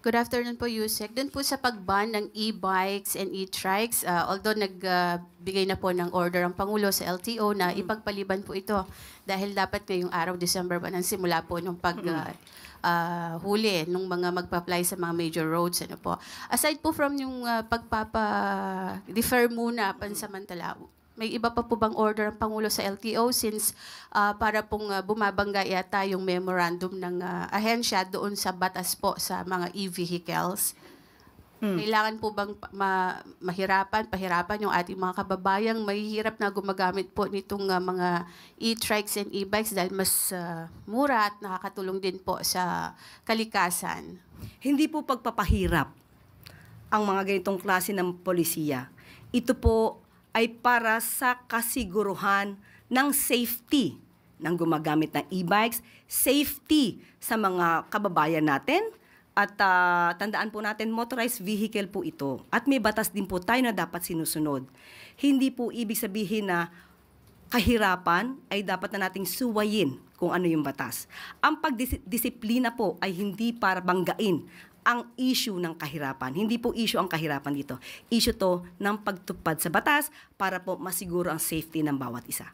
Good afternoon po, Yusek. Doon po sa pag-ban ng e-bikes and e-trikes, although nagbigay na po ng order ang Pangulo sa LTO na ipagpaliban po ito dahil dapat ngayong araw, December 1, ang simula po nung huli nung mga magpa-apply sa mga major roads. Ano po. Aside po from yung pagpapa-defer muna pansamantala, may iba pa po bang order ang Pangulo sa LTO since para pong bumabangga yata yung memorandum ng ahensya doon sa batas po sa mga e-vehicles? Kailangan po bang pahirapan yung ating mga kababayang mahihirap na gumagamit po nitong mga e-trikes and e-bikes dahil mas mura at nakakatulong din po sa kalikasan? Hindi po pagpapahirap ang mga ganitong klase ng polisiya. Ito po ay para sa kasiguruhan ng safety ng gumagamit ng e-bikes, safety sa mga kababayan natin, at tandaan po natin, motorized vehicle po ito. At may batas din po tayo na dapat sinusunod. Hindi po ibig sabihin na kahirapan ay dapat na nating suwayin kung ano yung batas. Ang pagdisiplina po ay hindi para banggain ang issue ng kahirapan. Hindi po issue ang kahirapan dito. Issue to ng pagtupad sa batas para po masiguro ang safety ng bawat isa.